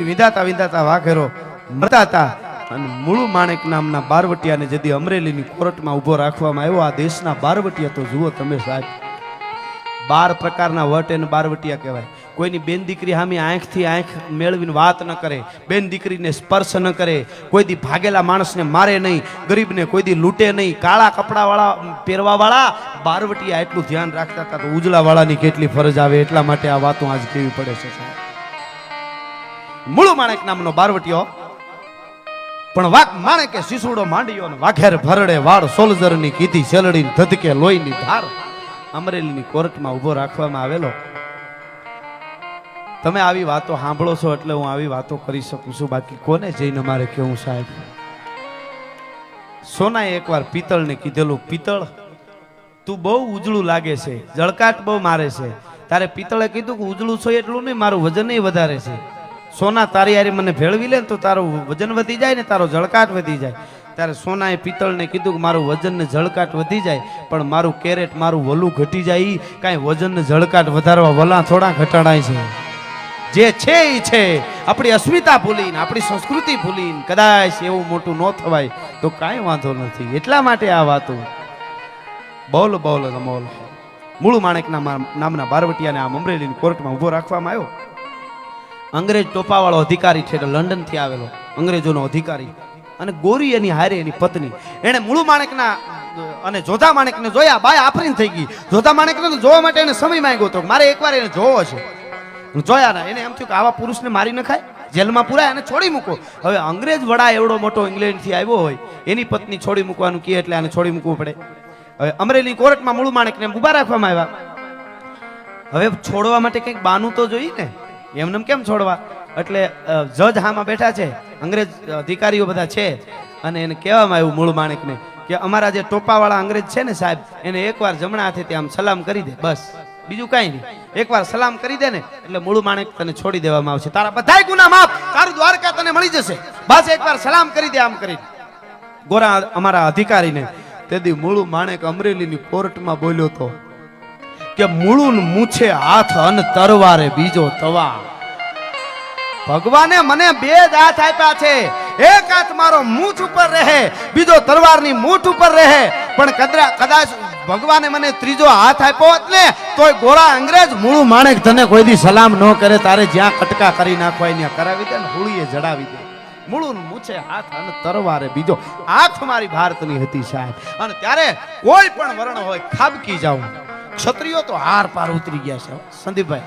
થી વિંધાતા વિંધાતા વાઘેરો મરતા હતા અને મૂળુ માણેક નામના બારવટિયાને જેથી અમરેલીની કોર્ટમાં ઊભો રાખવામાં આવ્યો. આ દેશના બારવટિયા તો જુઓ તમે સાહેબ, 12 પ્રકારના વટ એને બારવટિયા કહેવાય. કોઈની બેન દીકરી સામે આંખથી આંખ મેળવીને વાત ન કરે, બેન દીકરીને સ્પર્શ ન કરે, કોઈ દી ભાગેલા માણસને મારે નહીં, ગરીબને કોઈ દી લૂંટે નહીં, કાળા કપડાવાળા પહેરવાવાળા બારવટિયા એટલું ધ્યાન રાખતા હતા. તો ઉજળાવાળાની કેટલી ફરજ આવે, એટલા માટે આ વાતો આજ કેવી પડે છે. મૂળુ માણેક નામનો બારવટિયો પણ વાઘ માણેકે શીસુડો માંડ્યો ને વાઘેર ભરડે વાળ સોલ્જરની કીધી સેલડી ધધકે લોહીની ધાર અમરેલીની કોર્ટમાં ઊભો રાખવામાં આવેલો. તમે આવી વાતો સાંભળો છો એટલે હું આવી વાતો કરી શકું છું, બાકી કોને જઈને મારે કેવું સાહેબ. સોનાએ એકવાર પિત્તળને કીધેલું, પિત્તળ તું બહુ ઉજળું લાગે છે, જળકાટ બહુ મારે છે. તારે પિત્તળે કીધું કે ઉજળું છો એટલું નહીં, મારું વજન વધારે છે. સોના તારી હારે મને ભેળવી લે તો તારું વજન વધી જાય ને તારો જળકાટ વધી જાય. ત્યારે સોનાએ પિત્તળને કીધું કે મારું વજન ને જળકાટ વધી જાય પણ મારું કેરેટ મારું વલું ઘટી જાય. કાંઈ વજન ને જળકાટ વધારવા વલા થોડા ઘટાડાય છે. જે છે એ છે, આપણી અસ્મિતા ભૂલીને આપણી સંસ્કૃતિ ભૂલીને કદાચ એવું મોટું ન થવાય તો કાંઈ વાંધો નથી. એટલા માટે આ વાતો બોલ બોલ રમોલ. મૂળુ માણેક નામના બારવટિયાને આમ અમરેલીની કોર્ટમાં ઊભો રાખવામાં આવ્યો. અંગ્રેજ ટોપાવાળો અધિકારી છે, લંડન થી આવેલો અંગ્રેજોનો અધિકારી, અને ગોરી એની હારે એની પત્ની. એને મૂળુ માણેકના અને જોધા માણેકને જોયા, બાય આફરીન થઈ ગઈ. જોધા માણેકને જોવા માટે એને સમય માંગ્યો હતો, મારે એકવાર એને જોવો છે. જોયા ના, એને એમ થયું કે આવા પુરુષને મારી નખાય, જેલમાં પૂરાય અને છોડી મૂકો. હવે અંગ્રેજ વડા એવડો મોટો ઇંગ્લેન્ડ થી આવ્યો હોય, એની પત્ની છોડી મૂકવાનું કહે એટલે આને છોડી મૂકવું પડે. હવે અમરેલી કોર્ટમાં મૂળુ માણેકને ઊભા રાખવામાં આવ્યા. હવે છોડવા માટે કંઈક બાનું તો જોઈએ ને, એમને કેમ છોડવા? એટલે જજ હામાં બેઠા છે, અંગ્રેજ અધિકારીઓ બધા છે, અને એને કહેવામાં આવ્યું મૂળુ માણેકને કે અમારા જે ટોપાવાળા અંગ્રેજ છે ને સાહેબ, એને એકવાર જમણા હાથેથી આમ સલામ કરી દે, બસ બીજું કાંઈ નહીં. એકવાર સલામ કરી દે ને એટલે મૂળુ માણેક તને છોડી દેવામાં આવશે, તારા બધાય ગુના માફ, તારું દ્વારકા તને મળી જશે, બસ એકવાર સલામ કરી દે. આમ કરી ગોરા અમારા અધિકારીને તેથી મૂળુ માણેક અમરેલીની કોર્ટમાં બોલ્યો તો કે મૂળું મૂછે હાથ અને તરવારે બીજો તવા. ભગવાને મને 2 જ હાથ આપ્યા છે, એક હાથ મારો મૂછ ઉપર રહે, બીજો તરવારની મૂઠ ઉપર રહે. પણ કદાચ ભગવાને મને ત્રીજો હાથ આપ્યો હોત ને તોય ગોરા અંગ્રેજ મૂળુ માણેક તને કોઈ દી સલામ ન કરે, તારે જ્યાં કટકા કરી નાખવાય ત્યાં કરાવી દે ને હોળીએ જડાવી દે. મૂળું મૂછે હાથ અને તરવારે બીજો. આંખ મારી ભારતની હતી સાહેબ, અને ત્યારે કોઈ પણ વર્ણ હોય ખાબકી જાઉં. ક્ષત્રિયો તો હાર પાર ઉતરી ગયા છે સંદીપભાઈ.